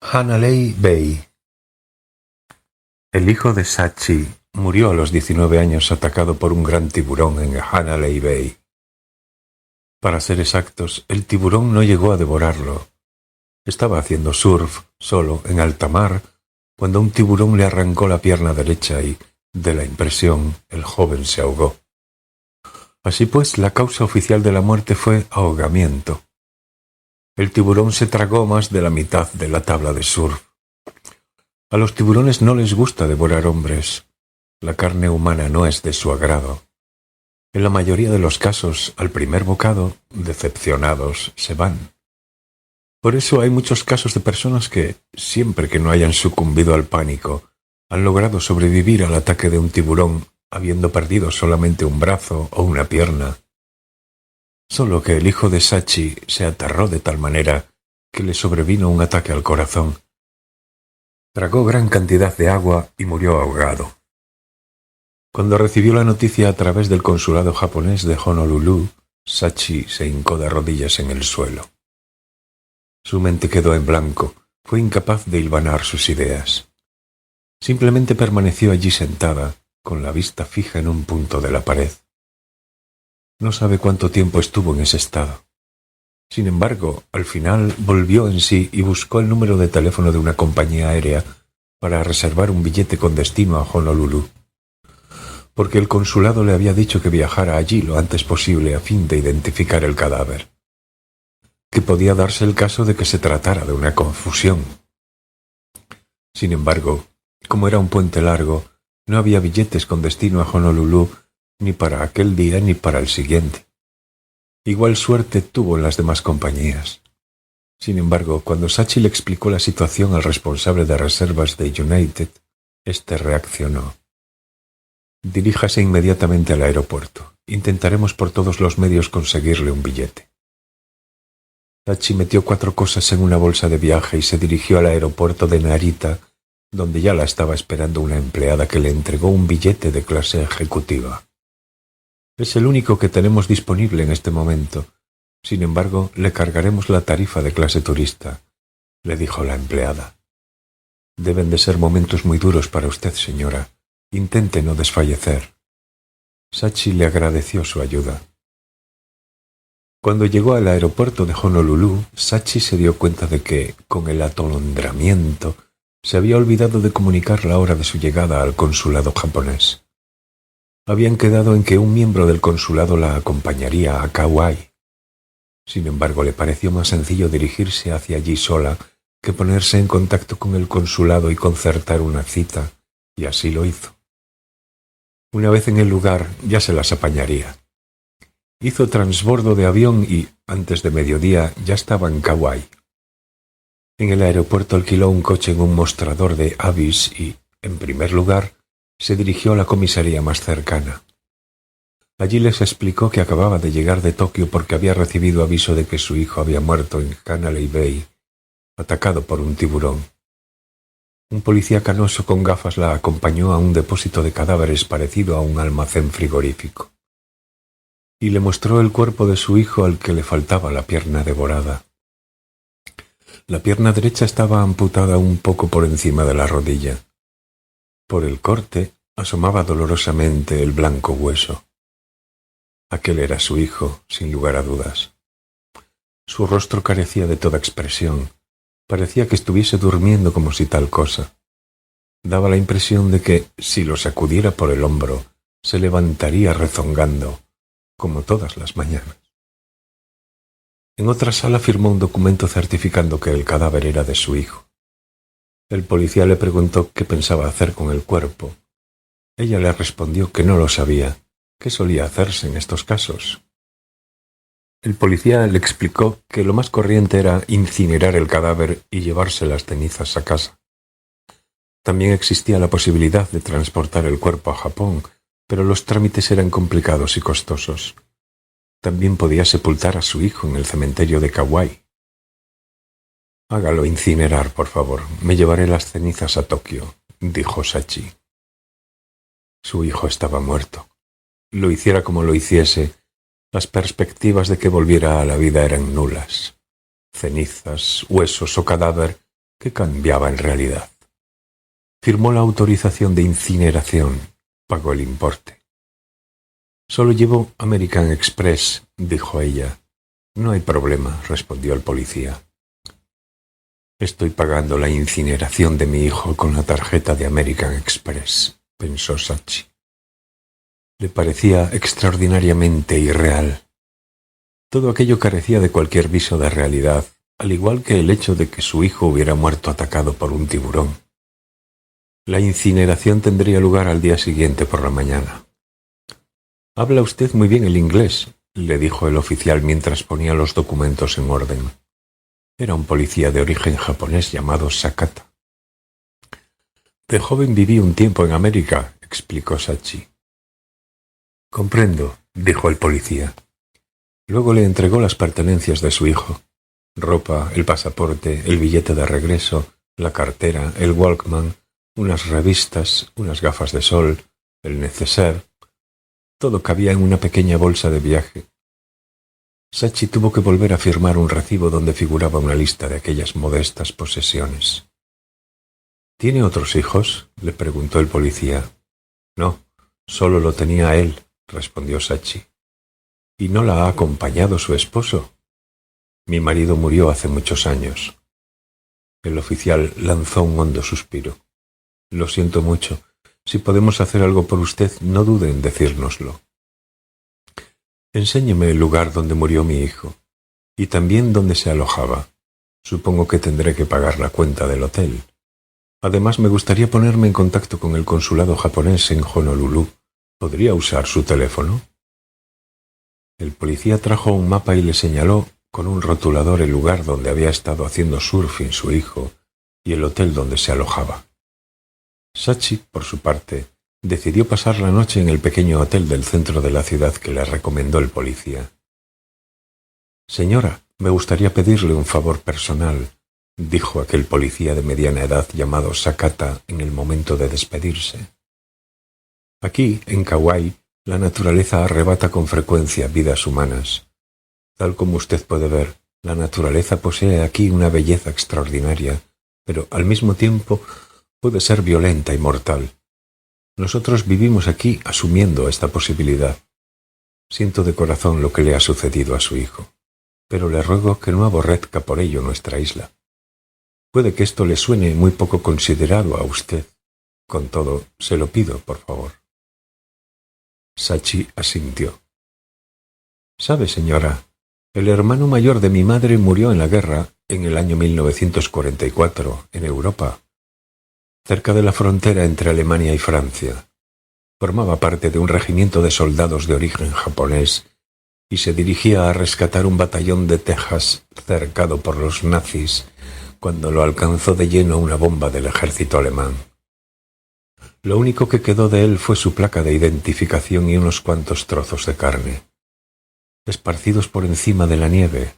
Hanalei Bay. El hijo de Sachi murió a los 19 años atacado por un gran tiburón en Hanalei Bay. Para ser exactos, el tiburón no llegó a devorarlo. Estaba haciendo surf, solo, en alta mar, cuando un tiburón le arrancó la pierna derecha y, de la impresión, el joven se ahogó. Así pues, la causa oficial de la muerte fue ahogamiento. El tiburón se tragó más de la mitad de la tabla de surf. A los tiburones no les gusta devorar hombres. La carne humana no es de su agrado. En la mayoría de los casos, al primer bocado, decepcionados, se van. Por eso hay muchos casos de personas que, siempre que no hayan sucumbido al pánico, han logrado sobrevivir al ataque de un tiburón, habiendo perdido solamente un brazo o una pierna. Solo que el hijo de Sachi se aterró de tal manera que le sobrevino un ataque al corazón. Tragó gran cantidad de agua y murió ahogado. Cuando recibió la noticia a través del consulado japonés de Honolulu, Sachi se hincó de rodillas en el suelo. Su mente quedó en blanco, fue incapaz de hilvanar sus ideas. Simplemente permaneció allí sentada, con la vista fija en un punto de la pared. No sabe cuánto tiempo estuvo en ese estado. Sin embargo, al final volvió en sí y buscó el número de teléfono de una compañía aérea para reservar un billete con destino a Honolulu, porque el consulado le había dicho que viajara allí lo antes posible a fin de identificar el cadáver, que podía darse el caso de que se tratara de una confusión. Sin embargo, como era un puente largo, no había billetes con destino a Honolulu ni para aquel día ni para el siguiente. Igual suerte tuvo en las demás compañías. Sin embargo, cuando Sachi le explicó la situación al responsable de reservas de United, este reaccionó. Diríjase inmediatamente al aeropuerto. Intentaremos por todos los medios conseguirle un billete. Sachi metió 4 cosas en una bolsa de viaje y se dirigió al aeropuerto de Narita, donde ya la estaba esperando una empleada que le entregó un billete de clase ejecutiva. Es el único que tenemos disponible en este momento. Sin embargo, le cargaremos la tarifa de clase turista, le dijo la empleada. Deben de ser momentos muy duros para usted, señora. Intente no desfallecer. Sachi le agradeció su ayuda. Cuando llegó al aeropuerto de Honolulu, Sachi se dio cuenta de que, con el atolondramiento, se había olvidado de comunicar la hora de su llegada al consulado japonés. Habían quedado en que un miembro del consulado la acompañaría a Kauai. Sin embargo, le pareció más sencillo dirigirse hacia allí sola que ponerse en contacto con el consulado y concertar una cita, y así lo hizo. Una vez en el lugar, ya se las apañaría. Hizo transbordo de avión y, antes de mediodía, ya estaba en Kauai. En el aeropuerto alquiló un coche en un mostrador de Avis y, en primer lugar, se dirigió a la comisaría más cercana. Allí les explicó que acababa de llegar de Tokio porque había recibido aviso de que su hijo había muerto en Hanalei Bay, atacado por un tiburón. Un policía canoso con gafas la acompañó a un depósito de cadáveres parecido a un almacén frigorífico, y le mostró el cuerpo de su hijo al que le faltaba la pierna devorada. La pierna derecha estaba amputada un poco por encima de la rodilla. Por el corte asomaba dolorosamente el blanco hueso. Aquel era su hijo, sin lugar a dudas. Su rostro carecía de toda expresión. Parecía que estuviese durmiendo como si tal cosa. Daba la impresión de que, si lo sacudiera por el hombro, se levantaría rezongando, como todas las mañanas. En otra sala firmó un documento certificando que el cadáver era de su hijo. El policía le preguntó qué pensaba hacer con el cuerpo. Ella le respondió que no lo sabía. ¿Qué solía hacerse en estos casos? El policía le explicó que lo más corriente era incinerar el cadáver y llevarse las cenizas a casa. También existía la posibilidad de transportar el cuerpo a Japón, pero los trámites eran complicados y costosos. También podía sepultar a su hijo en el cementerio de Kauai. Hágalo incinerar, por favor. Me llevaré las cenizas a Tokio, dijo Sachi. Su hijo estaba muerto. Lo hiciera como lo hiciese, las perspectivas de que volviera a la vida eran nulas. Cenizas, huesos o cadáver ¿Qué cambiaba en realidad? Firmó la autorización de incineración, pagó el importe. «Solo llevo American Express», dijo ella. «No hay problema», respondió el policía. «Estoy pagando la incineración de mi hijo con la tarjeta de American Express», pensó Sachi. Le parecía extraordinariamente irreal. Todo aquello carecía de cualquier viso de realidad, al igual que el hecho de que su hijo hubiera muerto atacado por un tiburón. La incineración tendría lugar al día siguiente por la mañana. «Habla usted muy bien el inglés», le dijo el oficial mientras ponía los documentos en orden. Era un policía de origen japonés llamado Sakata. «De joven viví un tiempo en América», explicó Sachi. «Comprendo», dijo el policía. Luego le entregó las pertenencias de su hijo: ropa, el pasaporte, el billete de regreso, la cartera, el Walkman, unas revistas, unas gafas de sol, el neceser. Todo cabía en una pequeña bolsa de viaje. Sachi tuvo que volver a firmar un recibo donde figuraba una lista de aquellas modestas posesiones. «¿Tiene otros hijos?», le preguntó el policía. «No, solo lo tenía él», respondió Sachi. «¿Y no la ha acompañado su esposo?». «Mi marido murió hace muchos años». El oficial lanzó un hondo suspiro. «Lo siento mucho. Si podemos hacer algo por usted, no dude en decírnoslo». «Enséñeme el lugar donde murió mi hijo, y también donde se alojaba. Supongo que tendré que pagar la cuenta del hotel. Además, me gustaría ponerme en contacto con el consulado japonés en Honolulu. ¿Podría usar su teléfono?». El policía trajo un mapa y le señaló con un rotulador el lugar donde había estado haciendo surfing su hijo y el hotel donde se alojaba. Sachi, por su parte, decidió pasar la noche en el pequeño hotel del centro de la ciudad que le recomendó el policía. «Señora, me gustaría pedirle un favor personal», dijo aquel policía de mediana edad llamado Sakata en el momento de despedirse. «Aquí, en Kauai, la naturaleza arrebata con frecuencia vidas humanas. Tal como usted puede ver, la naturaleza posee aquí una belleza extraordinaria, pero al mismo tiempo puede ser violenta y mortal. Nosotros vivimos aquí asumiendo esta posibilidad. Siento de corazón lo que le ha sucedido a su hijo, pero le ruego que no aborrezca por ello nuestra isla. Puede que esto le suene muy poco considerado a usted. Con todo, se lo pido, por favor». Sachi asintió. «Sabe, señora, el hermano mayor de mi madre murió en la guerra en el año 1944, en Europa, cerca de la frontera entre Alemania y Francia. Formaba parte de un regimiento de soldados de origen japonés y se dirigía a rescatar un batallón de Texas cercado por los nazis cuando lo alcanzó de lleno una bomba del ejército alemán. Lo único que quedó de él fue su placa de identificación y unos cuantos trozos de carne, esparcidos por encima de la nieve.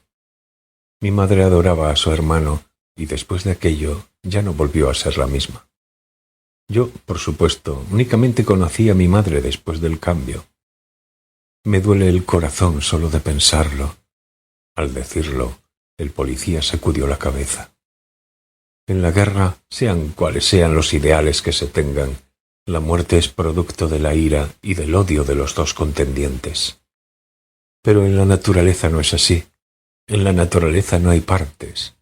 Mi madre adoraba a su hermano y después de aquello ya no volvió a ser la misma. Yo, por supuesto, únicamente conocí a mi madre después del cambio. Me duele el corazón solo de pensarlo». Al decirlo, el policía sacudió la cabeza. «En la guerra, sean cuales sean los ideales que se tengan, la muerte es producto de la ira y del odio de los dos contendientes. Pero en la naturaleza no es así. En la naturaleza no hay partes.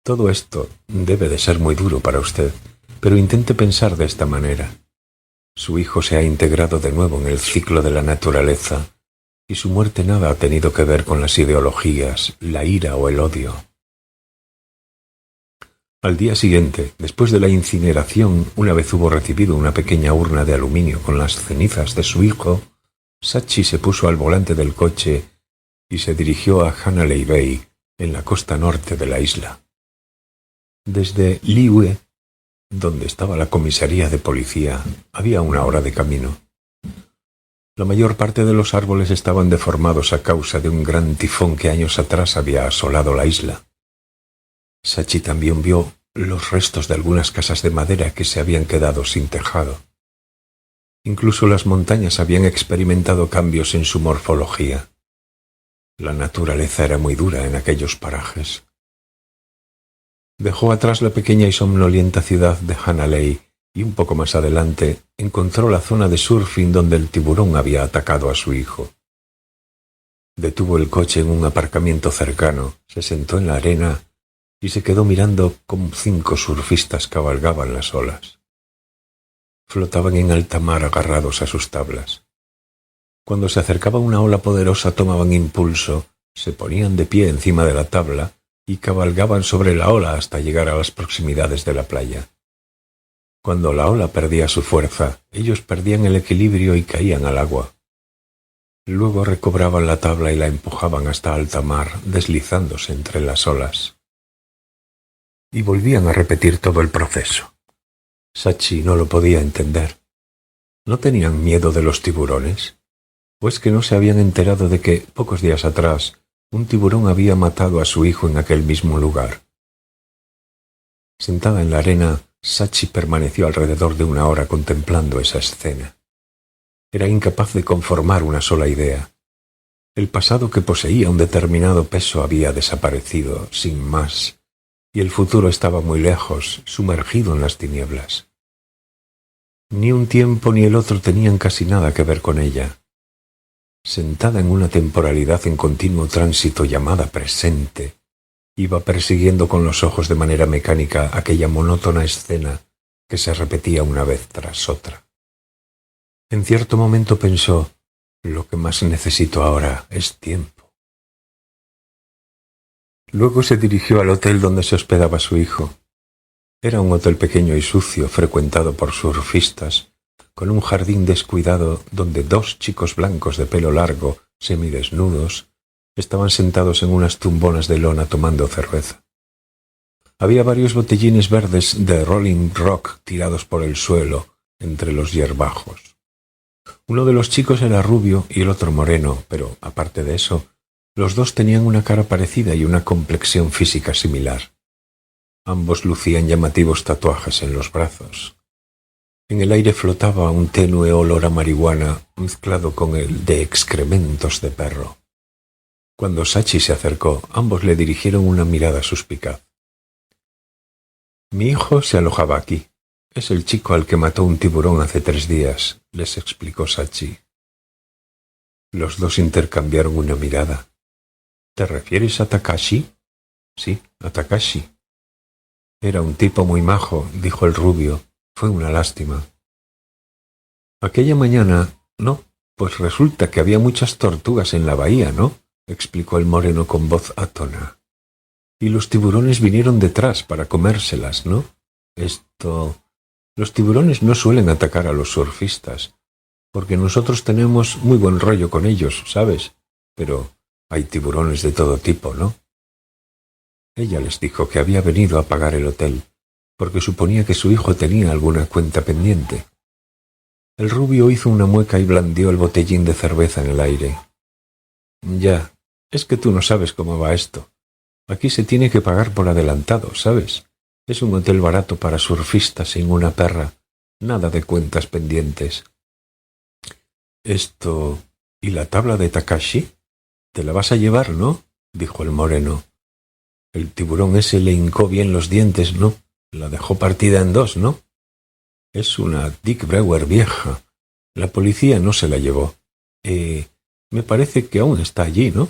Todo esto debe de ser muy duro para usted, pero intente pensar de esta manera. Su hijo se ha integrado de nuevo en el ciclo de la naturaleza, y su muerte nada ha tenido que ver con las ideologías, la ira o el odio». Al día siguiente, después de la incineración, una vez hubo recibido una pequeña urna de aluminio con las cenizas de su hijo, Sachi se puso al volante del coche y se dirigió a Hanalei Bay, en la costa norte de la isla. Desde Lihue, donde estaba la comisaría de policía, había 1 hora de camino. La mayor parte de los árboles estaban deformados a causa de un gran tifón que años atrás había asolado la isla. Sachi también vio los restos de algunas casas de madera que se habían quedado sin tejado. Incluso las montañas habían experimentado cambios en su morfología. La naturaleza era muy dura en aquellos parajes. Dejó atrás la pequeña y somnolienta ciudad de Hanalei y un poco más adelante encontró la zona de surfing donde el tiburón había atacado a su hijo. Detuvo el coche en un aparcamiento cercano, se sentó en la arena y se quedó mirando cómo 5 surfistas cabalgaban las olas. Flotaban en alta mar agarrados a sus tablas. Cuando se acercaba una ola poderosa tomaban impulso, se ponían de pie encima de la tabla y cabalgaban sobre la ola hasta llegar a las proximidades de la playa. Cuando la ola perdía su fuerza, ellos perdían el equilibrio y caían al agua. Luego recobraban la tabla y la empujaban hasta alta mar, deslizándose entre las olas. Y volvían a repetir todo el proceso. Sachi no lo podía entender. ¿No tenían miedo de los tiburones? ¿O es que no se habían enterado de que, pocos días atrás, un tiburón había matado a su hijo en aquel mismo lugar? Sentada en la arena, Sachi permaneció alrededor de 1 hora contemplando esa escena. Era incapaz de conformar una sola idea. El pasado que poseía un determinado peso había desaparecido, sin más, y el futuro estaba muy lejos, sumergido en las tinieblas. Ni un tiempo ni el otro tenían casi nada que ver con ella. Sentada en una temporalidad en continuo tránsito llamada presente, iba persiguiendo con los ojos de manera mecánica aquella monótona escena que se repetía una vez tras otra. En cierto momento pensó, lo que más necesito ahora es tiempo. Luego se dirigió al hotel donde se hospedaba su hijo. Era un hotel pequeño y sucio, frecuentado por surfistas, con un jardín descuidado donde 2 chicos blancos de pelo largo, semidesnudos, estaban sentados en unas tumbonas de lona tomando cerveza. Había varios botellines verdes de Rolling Rock tirados por el suelo, entre los hierbajos. Uno de los chicos era rubio y el otro moreno, pero, aparte de eso, los 2 tenían una cara parecida y una complexión física similar. Ambos lucían llamativos tatuajes en los brazos. En el aire flotaba un tenue olor a marihuana mezclado con el de excrementos de perro. Cuando Sachi se acercó, ambos le dirigieron una mirada suspicaz. «Mi hijo se alojaba aquí. Es el chico al que mató un tiburón hace 3 días», les explicó Sachi. Los 2 intercambiaron una mirada. «¿Te refieres a Takashi?» «Sí, a Takashi». «Era un tipo muy majo», dijo el rubio. «Fue una lástima». «Aquella mañana, no, pues resulta que había muchas tortugas en la bahía, ¿no?», explicó el moreno con voz atona. «Y los tiburones vinieron detrás para comérselas, ¿no? Los tiburones no suelen atacar a los surfistas, porque nosotros tenemos muy buen rollo con ellos, ¿sabes? Pero hay tiburones de todo tipo, ¿no?». Ella les dijo que había venido a pagar el hotel, porque suponía que su hijo tenía alguna cuenta pendiente. El rubio hizo una mueca y blandió el botellín de cerveza en el aire. «Ya, es que tú no sabes cómo va esto. Aquí se tiene que pagar por adelantado, ¿sabes? Es un hotel barato para surfistas sin una perra. Nada de cuentas pendientes». «¿Y la tabla de Takashi? Te la vas a llevar, ¿no?», dijo el moreno. «El tiburón ese le hincó bien los dientes, ¿no? La dejó partida en 2, ¿no? Es una Dick Brewer vieja. La policía no se la llevó. Me parece que aún está allí, ¿no?».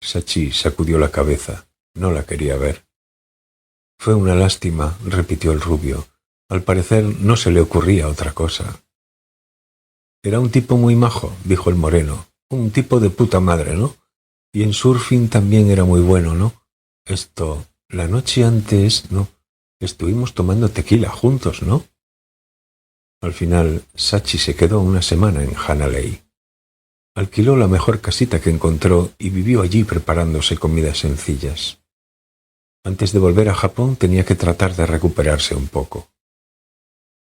Sachi sacudió la cabeza. No la quería ver. «Fue una lástima», repitió el rubio. Al parecer no se le ocurría otra cosa. «Era un tipo muy majo», dijo el moreno. «Un tipo de puta madre, ¿no? Y en surfing también era muy bueno, ¿no? La noche antes, ¿no? Estuvimos tomando tequila juntos, ¿no?». Al final, Sachi se quedó 1 semana en Hanalei. Alquiló la mejor casita que encontró y vivió allí preparándose comidas sencillas. Antes de volver a Japón tenía que tratar de recuperarse un poco.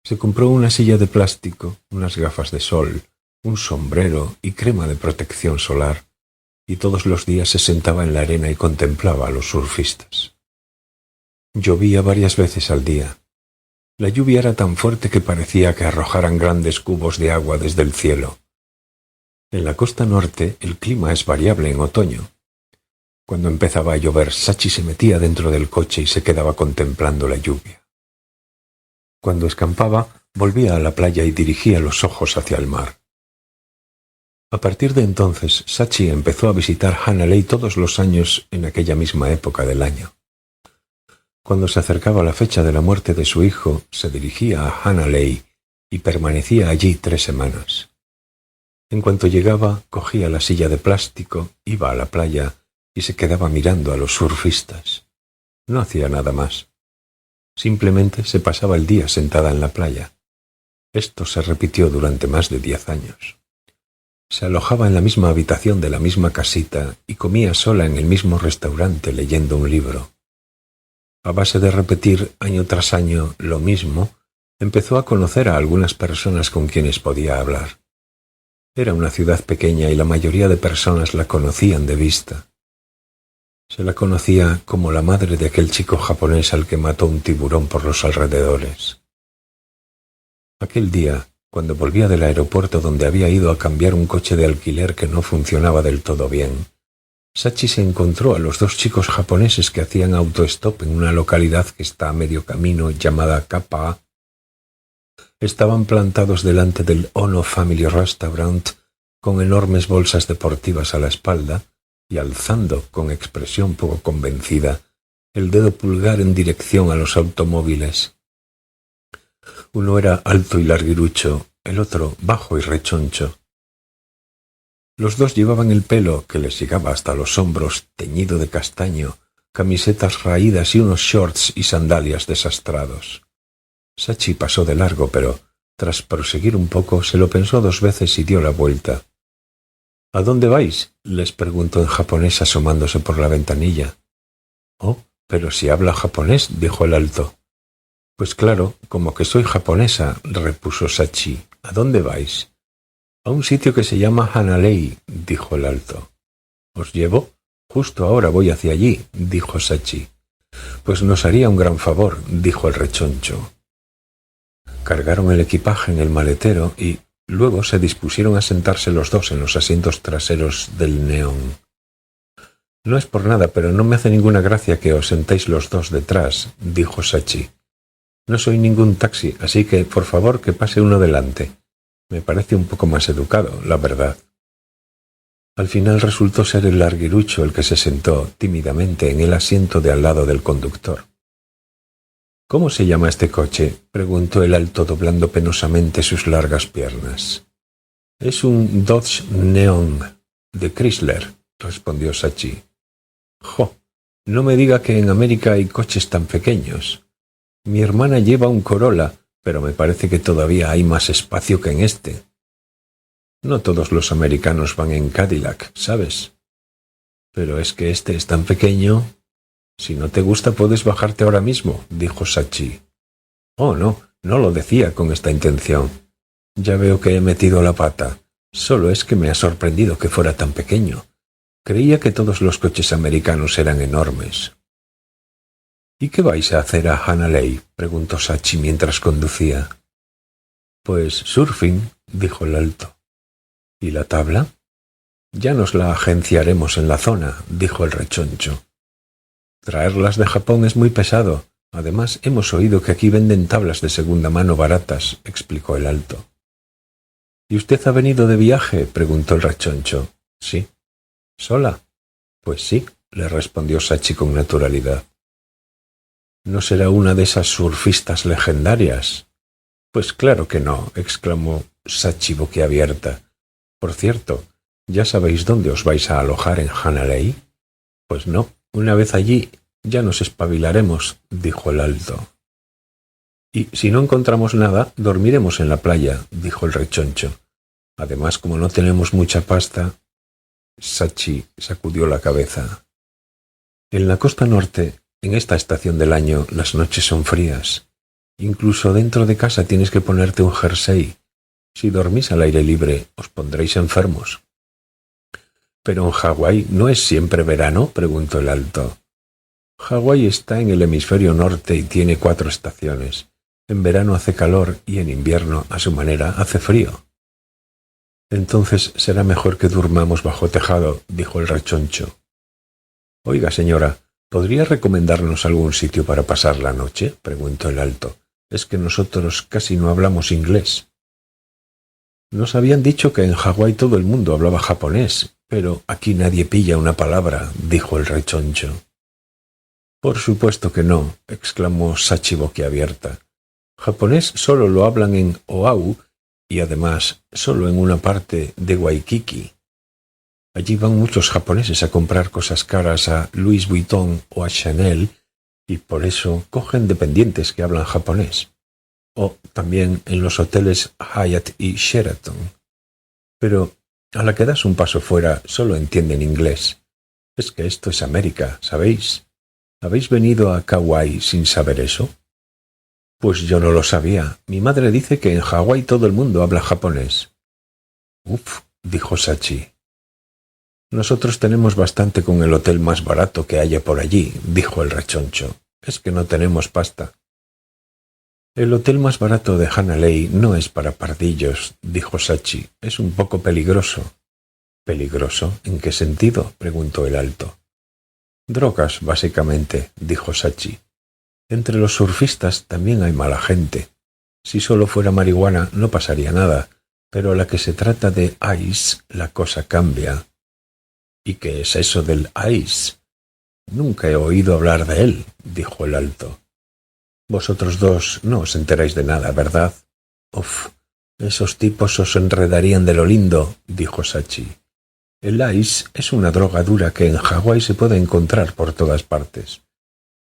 Se compró una silla de plástico, unas gafas de sol, un sombrero y crema de protección solar, y todos los días se sentaba en la arena y contemplaba a los surfistas. Llovía varias veces al día. La lluvia era tan fuerte que parecía que arrojaran grandes cubos de agua desde el cielo. En la costa norte el clima es variable en otoño. Cuando empezaba a llover, Sachi se metía dentro del coche y se quedaba contemplando la lluvia. Cuando escampaba, volvía a la playa y dirigía los ojos hacia el mar. A partir de entonces, Sachi empezó a visitar Hanalei todos los años en aquella misma época del año. Cuando se acercaba la fecha de la muerte de su hijo, se dirigía a Hanalei y permanecía allí 3 semanas. En cuanto llegaba, cogía la silla de plástico, iba a la playa y se quedaba mirando a los surfistas. No hacía nada más. Simplemente se pasaba el día sentada en la playa. Esto se repitió durante más de 10 años. Se alojaba en la misma habitación de la misma casita y comía sola en el mismo restaurante leyendo un libro. A base de repetir año tras año lo mismo, empezó a conocer a algunas personas con quienes podía hablar. Era una ciudad pequeña y la mayoría de personas la conocían de vista. Se la conocía como la madre de aquel chico japonés al que mató un tiburón por los alrededores. Aquel día, cuando volvía del aeropuerto donde había ido a cambiar un coche de alquiler que no funcionaba del todo bien, Sachi se encontró a los 2 chicos japoneses que hacían autostop en una localidad que está a medio camino llamada Kappa. Estaban plantados delante del Ono Family Restaurant con enormes bolsas deportivas a la espalda y alzando, con expresión poco convencida, el dedo pulgar en dirección a los automóviles. Uno era alto y larguirucho, el otro bajo y rechoncho. Los 2 llevaban el pelo, que les llegaba hasta los hombros, teñido de castaño, camisetas raídas y unos shorts y sandalias desastrados. Sachi pasó de largo, pero, tras proseguir un poco, se lo pensó 2 veces y dio la vuelta. —¿A dónde vais? —les preguntó en japonés asomándose por la ventanilla. —Oh, pero si habla japonés —dijo el alto. —Pues claro, como que soy japonesa —repuso Sachi—. ¿A dónde vais? —A un sitio que se llama Hanalei —dijo el alto. —¿Os llevo? Justo ahora voy hacia allí —dijo Sachi. —Pues nos haría un gran favor —dijo el rechoncho. Cargaron el equipaje en el maletero y luego se dispusieron a sentarse los 2 en los asientos traseros del Neón. —No es por nada, pero no me hace ninguna gracia que os sentéis los 2 detrás —dijo Sachi. —No soy ningún taxi, así que, por favor, que pase uno delante. Me parece un poco más educado, la verdad. Al final resultó ser el larguirucho el que se sentó tímidamente en el asiento de al lado del conductor. —¿Cómo se llama este coche? —preguntó el alto doblando penosamente sus largas piernas. —Es un Dodge Neon de Chrysler —respondió Sachi. —Jo, no me diga que en América hay coches tan pequeños. Mi hermana lleva un Corolla, pero me parece que todavía hay más espacio que en este. No todos los americanos van en Cadillac, ¿sabes? Pero es que este es tan pequeño. Si no te gusta puedes bajarte ahora mismo —dijo Sachi. —Oh, no, no lo decía con esta intención. Ya veo que he metido la pata. Solo es que me ha sorprendido que fuera tan pequeño. Creía que todos los coches americanos eran enormes. —¿Y qué vais a hacer a Hanalei? —preguntó Sachi mientras conducía. —Pues surfing —dijo el alto. —¿Y la tabla? —Ya nos la agenciaremos en la zona —dijo el rechoncho. —Traerlas de Japón es muy pesado. Además, hemos oído que aquí venden tablas de segunda mano baratas —explicó el alto. —¿Y usted ha venido de viaje? —preguntó el rechoncho. —Sí. —¿Sola? —Pues sí —le respondió Sachi con naturalidad. —¿No será una de esas surfistas legendarias? —Pues claro que no —exclamó Sachi boquiabierta. —Por cierto, ¿ya sabéis dónde os vais a alojar en Hanalei? —Pues no, una vez allí ya nos espabilaremos —dijo el alto. —Y si no encontramos nada, dormiremos en la playa —dijo el rechoncho. Además, como no tenemos mucha pasta... Sachi sacudió la cabeza. En la costa norte, en esta estación del año, las noches son frías. Incluso dentro de casa tienes que ponerte un jersey. Si dormís al aire libre, os pondréis enfermos. —¿Pero en Hawái no es siempre verano? —preguntó el alto. Hawái está en el hemisferio norte y tiene 4 estaciones. En verano hace calor y en invierno, a su manera, hace frío. —Entonces será mejor que durmamos bajo tejado —dijo el rechoncho. Oiga, señora, ¿podría recomendarnos algún sitio para pasar la noche? Preguntó el alto. Es que nosotros casi no hablamos inglés. Nos habían dicho que en Hawái todo el mundo hablaba japonés, pero aquí nadie pilla una palabra, dijo el rechoncho. Por supuesto que no, exclamó Sachi boquiabierta. Japonés solo lo hablan en Oahu y además solo en una parte de Waikiki. Allí van muchos japoneses a comprar cosas caras a Louis Vuitton o a Chanel y por eso cogen dependientes que hablan japonés. O también en los hoteles Hyatt y Sheraton. Pero a la que das un paso fuera solo entienden inglés. Es que esto es América, ¿sabéis? ¿Habéis venido a Kauai sin saber eso? Pues yo no lo sabía. Mi madre dice que en Hawái todo el mundo habla japonés. Uf, dijo Sachi. Nosotros tenemos bastante con el hotel más barato que haya por allí, dijo el rechoncho. Es que no tenemos pasta. El hotel más barato de Hanalei no es para pardillos, dijo Sachi. Es un poco peligroso. ¿Peligroso? ¿En qué sentido? Preguntó el alto. Drogas, básicamente, dijo Sachi. Entre los surfistas también hay mala gente. Si solo fuera marihuana no pasaría nada, pero a la que se trata de ice, la cosa cambia. ¿Y qué es eso del ice? Nunca he oído hablar de él, dijo el alto. Vosotros dos no os enteráis de nada, ¿verdad? Uf, esos tipos os enredarían de lo lindo, dijo Sachi. El ice es una droga dura que en Hawái se puede encontrar por todas partes.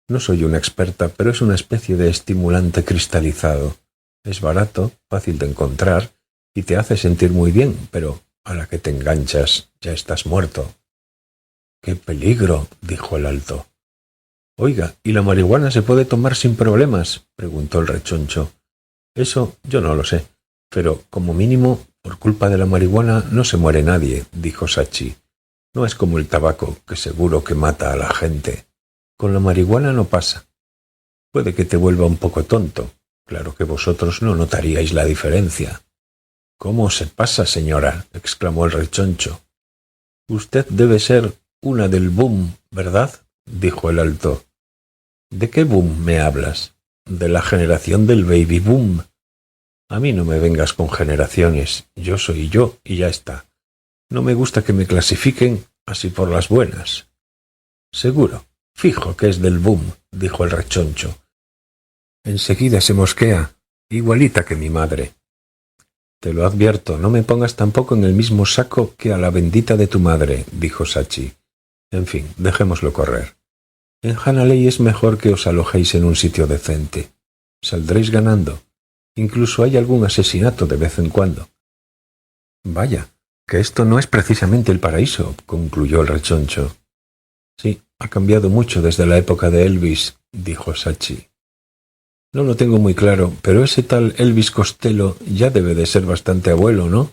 No soy una experta, pero es una especie de estimulante cristalizado. Es barato, fácil de encontrar y te hace sentir muy bien, pero a la que te enganchas ya estás muerto. ¡Qué peligro!, dijo el alto. Oiga, ¿y la marihuana se puede tomar sin problemas?, preguntó el rechoncho. Eso yo no lo sé, pero como mínimo, por culpa de la marihuana no se muere nadie, dijo Sachi. No es como el tabaco, que seguro que mata a la gente. Con la marihuana no pasa. Puede que te vuelva un poco tonto. Claro que vosotros no notaríais la diferencia. ¿Cómo se pasa, señora?, exclamó el rechoncho. Usted debe ser una del boom, ¿verdad?, dijo el alto. ¿De qué boom me hablas? De la generación del baby boom. A mí no me vengas con generaciones. Yo soy yo y ya está. No me gusta que me clasifiquen así por las buenas. Seguro, fijo que es del boom, dijo el rechoncho. Enseguida se mosquea, igualita que mi madre. Te lo advierto, no me pongas tampoco en el mismo saco que a la bendita de tu madre, dijo Sachi. En fin, dejémoslo correr. En Hanalei es mejor que os alojéis en un sitio decente. Saldréis ganando. Incluso hay algún asesinato de vez en cuando. Vaya, que esto no es precisamente el paraíso, concluyó el rechoncho. Sí, ha cambiado mucho desde la época de Elvis, dijo Sachi. No lo tengo muy claro, pero ese tal Elvis Costello ya debe de ser bastante abuelo, ¿no?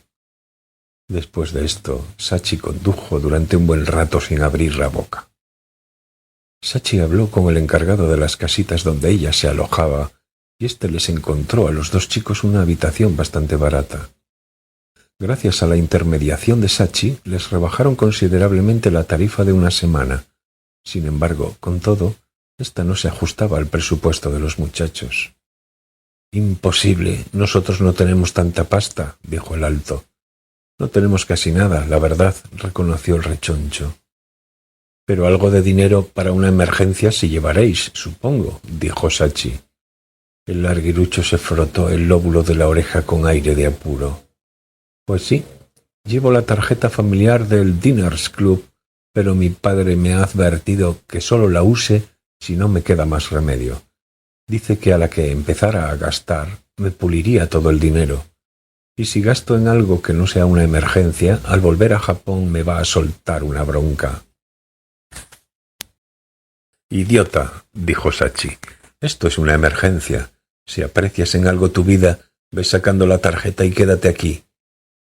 Después de esto, Sachi condujo durante un buen rato sin abrir la boca. Sachi habló con el encargado de las casitas donde ella se alojaba, y éste les encontró a los dos chicos una habitación bastante barata. Gracias a la intermediación de Sachi, les rebajaron considerablemente la tarifa de una semana. Sin embargo, con todo, esta no se ajustaba al presupuesto de los muchachos. Imposible, nosotros no tenemos tanta pasta, dijo el alto. No tenemos casi nada, la verdad, reconoció el rechoncho. Pero algo de dinero para una emergencia sí llevaréis, supongo, dijo Sachi. El larguirucho se frotó el lóbulo de la oreja con aire de apuro. Pues sí, llevo la tarjeta familiar del Diners Club, pero mi padre me ha advertido que solo la use si no me queda más remedio. Dice que a la que empezara a gastar me puliría todo el dinero. Y si gasto en algo que no sea una emergencia, al volver a Japón me va a soltar una bronca. Idiota, dijo Sachi. Esto es una emergencia. Si aprecias en algo tu vida, ve sacando la tarjeta y quédate aquí.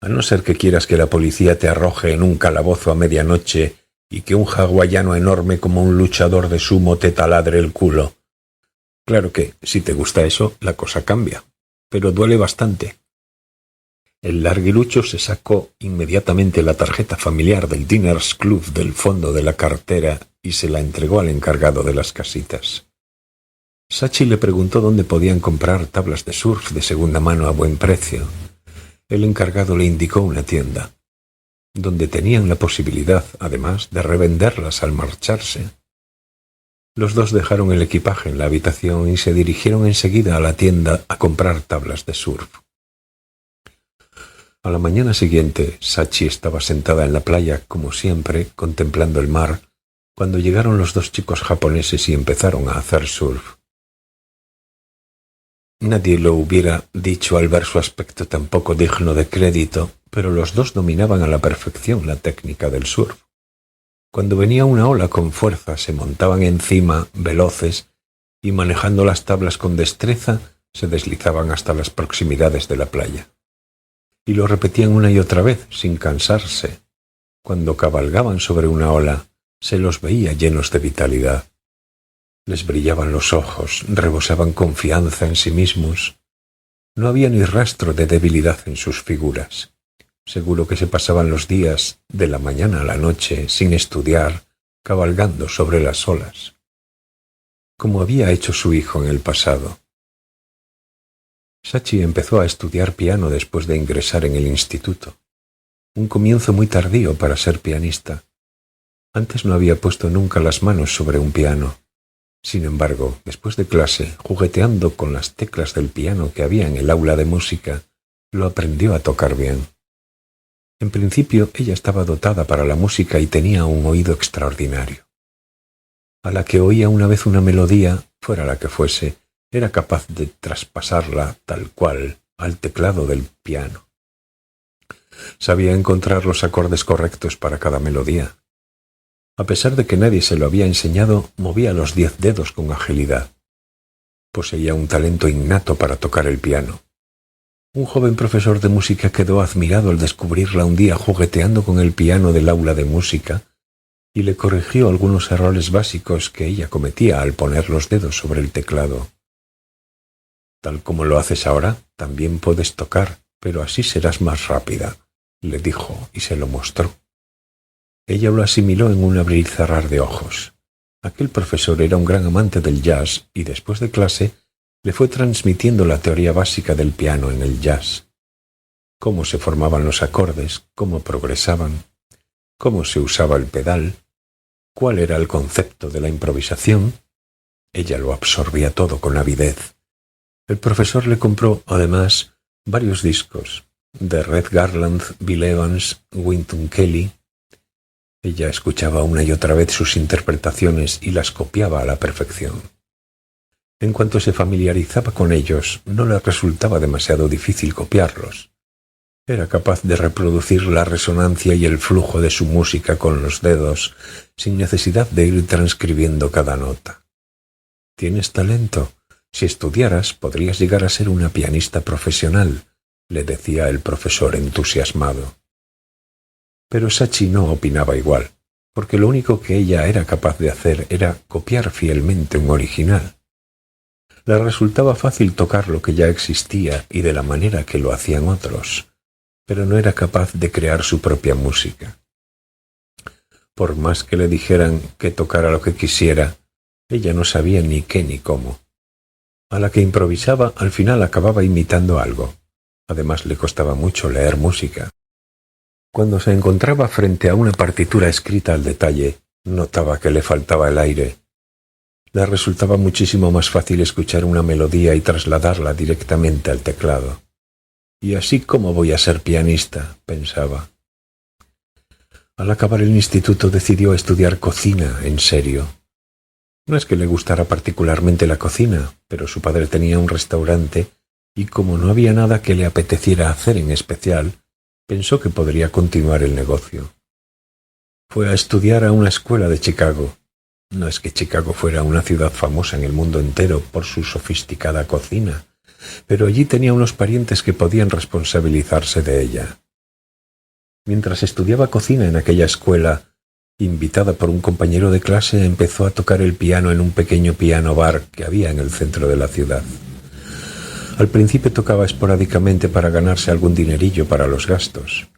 A no ser que quieras que la policía te arroje en un calabozo a medianoche y que un hawaiano enorme como un luchador de sumo te taladre el culo. Claro que, si te gusta eso, la cosa cambia, pero duele bastante. El larguirucho se sacó inmediatamente la tarjeta familiar del Diners Club del fondo de la cartera y se la entregó al encargado de las casitas. Sachi le preguntó dónde podían comprar tablas de surf de segunda mano a buen precio. El encargado le indicó una tienda, donde tenían la posibilidad, además, de revenderlas al marcharse. Los dos dejaron el equipaje en la habitación y se dirigieron enseguida a la tienda a comprar tablas de surf. A la mañana siguiente, Sachi estaba sentada en la playa, como siempre, contemplando el mar, cuando llegaron los dos chicos japoneses y empezaron a hacer surf. Nadie lo hubiera dicho al ver su aspecto tan poco digno de crédito, pero los dos dominaban a la perfección la técnica del surf. Cuando venía una ola con fuerza, se montaban encima, veloces, y manejando las tablas con destreza, se deslizaban hasta las proximidades de la playa. Y lo repetían una y otra vez, sin cansarse. Cuando cabalgaban sobre una ola, se los veía llenos de vitalidad. Les brillaban los ojos, rebosaban confianza en sí mismos. No había ni rastro de debilidad en sus figuras. Seguro que se pasaban los días, de la mañana a la noche, sin estudiar, cabalgando sobre las olas, como había hecho su hijo en el pasado. Sachi empezó a estudiar piano después de ingresar en el instituto. Un comienzo muy tardío para ser pianista. Antes no había puesto nunca las manos sobre un piano. Sin embargo, después de clase, jugueteando con las teclas del piano que había en el aula de música, lo aprendió a tocar bien. En principio, ella estaba dotada para la música y tenía un oído extraordinario. A la que oía una vez una melodía, fuera la que fuese, era capaz de traspasarla tal cual al teclado del piano. Sabía encontrar los acordes correctos para cada melodía. A pesar de que nadie se lo había enseñado, movía los 10 dedos con agilidad. Poseía un talento innato para tocar el piano. Un joven profesor de música quedó admirado al descubrirla un día jugueteando con el piano del aula de música y le corrigió algunos errores básicos que ella cometía al poner los dedos sobre el teclado. Tal como lo haces ahora, también puedes tocar, pero así serás más rápida, le dijo y se lo mostró. Ella lo asimiló en un abrir y cerrar de ojos. Aquel profesor era un gran amante del jazz y después de clase le fue transmitiendo la teoría básica del piano en el jazz. Cómo se formaban los acordes, cómo progresaban, cómo se usaba el pedal, cuál era el concepto de la improvisación. Ella lo absorbía todo con avidez. El profesor le compró, además, varios discos de Red Garland, Bill Evans, Wynton Kelly. Ella escuchaba una y otra vez sus interpretaciones y las copiaba a la perfección. En cuanto se familiarizaba con ellos, no le resultaba demasiado difícil copiarlos. Era capaz de reproducir la resonancia y el flujo de su música con los dedos, sin necesidad de ir transcribiendo cada nota. «Tienes talento. Si estudiaras, podrías llegar a ser una pianista profesional», le decía el profesor entusiasmado. Pero Sachi no opinaba igual, porque lo único que ella era capaz de hacer era copiar fielmente un original. Le resultaba fácil tocar lo que ya existía y de la manera que lo hacían otros, pero no era capaz de crear su propia música. Por más que le dijeran que tocara lo que quisiera, ella no sabía ni qué ni cómo. A la que improvisaba, al final acababa imitando algo. Además, le costaba mucho leer música. Cuando se encontraba frente a una partitura escrita al detalle, notaba que le faltaba el aire. Le resultaba muchísimo más fácil escuchar una melodía y trasladarla directamente al teclado. «¿Y así cómo voy a ser pianista?», pensaba. Al acabar el instituto decidió estudiar cocina en serio. No es que le gustara particularmente la cocina, pero su padre tenía un restaurante y como no había nada que le apeteciera hacer en especial, pensó que podría continuar el negocio. Fue a estudiar a una escuela de Chicago. No es que Chicago fuera una ciudad famosa en el mundo entero por su sofisticada cocina, pero allí tenía unos parientes que podían responsabilizarse de ella. Mientras estudiaba cocina en aquella escuela, invitada por un compañero de clase, empezó a tocar el piano en un pequeño piano bar que había en el centro de la ciudad. Al principio tocaba esporádicamente para ganarse algún dinerillo para los gastos.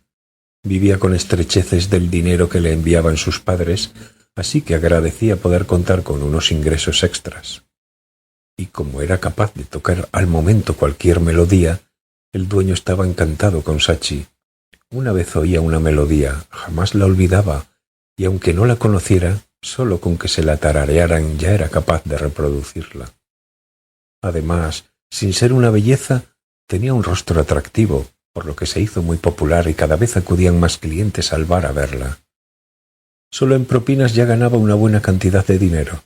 Vivía con estrecheces del dinero que le enviaban sus padres, así que agradecía poder contar con unos ingresos extras. Y como era capaz de tocar al momento cualquier melodía, el dueño estaba encantado con Sachi. Una vez oía una melodía, jamás la olvidaba, y aunque no la conociera, solo con que se la tararearan ya era capaz de reproducirla. Además, sin ser una belleza, tenía un rostro atractivo, por lo que se hizo muy popular y cada vez acudían más clientes al bar a verla. Solo en propinas ya ganaba una buena cantidad de dinero.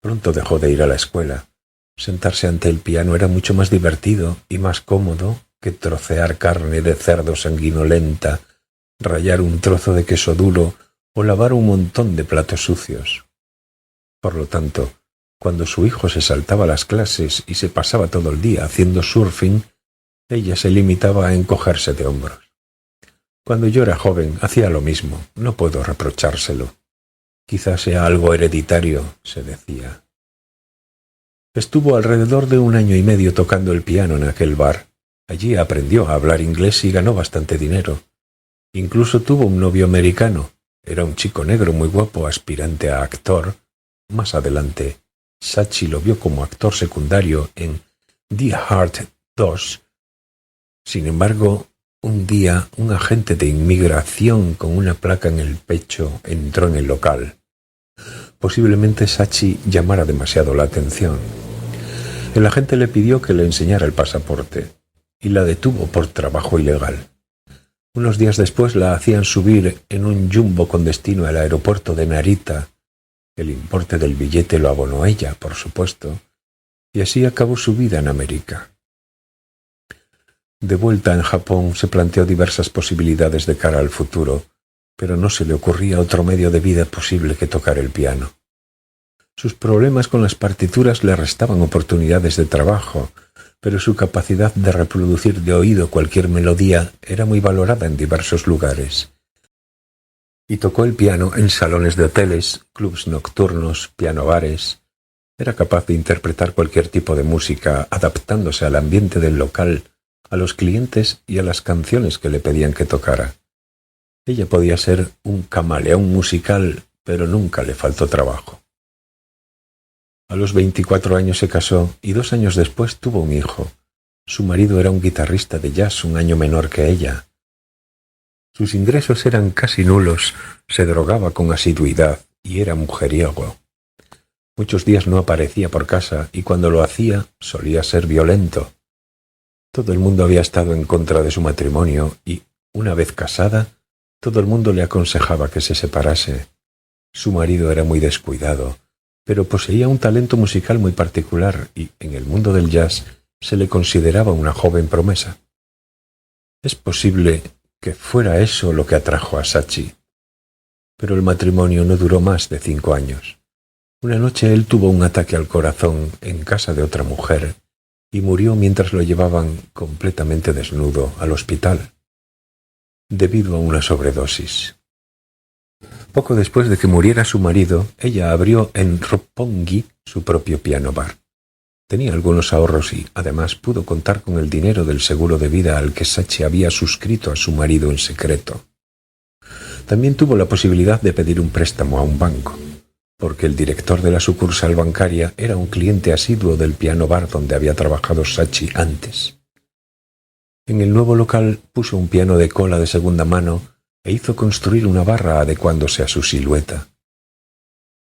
Pronto dejó de ir a la escuela. Sentarse ante el piano era mucho más divertido y más cómodo que trocear carne de cerdo sanguinolenta, rallar un trozo de queso duro o lavar un montón de platos sucios. Por lo tanto, cuando su hijo se saltaba las clases y se pasaba todo el día haciendo surfing, ella se limitaba a encogerse de hombros. Cuando yo era joven hacía lo mismo, no puedo reprochárselo. Quizás sea algo hereditario, se decía. Estuvo alrededor de 1 año y medio tocando el piano en aquel bar. Allí aprendió a hablar inglés y ganó bastante dinero. Incluso tuvo un novio americano. Era un chico negro muy guapo, aspirante a actor. Más adelante, Sachi lo vio como actor secundario en Die Hard 2. Sin embargo, un día un agente de inmigración con una placa en el pecho entró en el local. Posiblemente Sachi llamara demasiado la atención. El agente le pidió que le enseñara el pasaporte y la detuvo por trabajo ilegal. Unos días después la hacían subir en un jumbo con destino al aeropuerto de Narita. El importe del billete lo abonó ella, por supuesto, y así acabó su vida en América. De vuelta en Japón se planteó diversas posibilidades de cara al futuro, pero no se le ocurría otro medio de vida posible que tocar el piano. Sus problemas con las partituras le restaban oportunidades de trabajo, pero su capacidad de reproducir de oído cualquier melodía era muy valorada en diversos lugares. Y tocó el piano en salones de hoteles, clubs nocturnos, pianobares. Era capaz de interpretar cualquier tipo de música, adaptándose al ambiente del local, a los clientes y a las canciones que le pedían que tocara. Ella podía ser un camaleón musical, pero nunca le faltó trabajo. A los 24 años se casó y 2 años después tuvo un hijo. Su marido era un guitarrista de jazz 1 año menor que ella. Sus ingresos eran casi nulos, se drogaba con asiduidad y era mujeriego. Muchos días no aparecía por casa y cuando lo hacía solía ser violento. Todo el mundo había estado en contra de su matrimonio y, una vez casada, todo el mundo le aconsejaba que se separase. Su marido era muy descuidado, pero poseía un talento musical muy particular y, en el mundo del jazz, se le consideraba una joven promesa. Es posible que fuera eso lo que atrajo a Sachi. Pero el matrimonio no duró más de 5 años. Una noche él tuvo un ataque al corazón en casa de otra mujer y murió mientras lo llevaban completamente desnudo al hospital, debido a una sobredosis. Poco después de que muriera su marido, ella abrió en Roppongi su propio piano bar. Tenía algunos ahorros y, además, pudo contar con el dinero del seguro de vida al que Sachi había suscrito a su marido en secreto. También tuvo la posibilidad de pedir un préstamo a un banco, porque el director de la sucursal bancaria era un cliente asiduo del piano bar donde había trabajado Sachi antes. En el nuevo local puso un piano de cola de segunda mano e hizo construir una barra adecuándose a su silueta.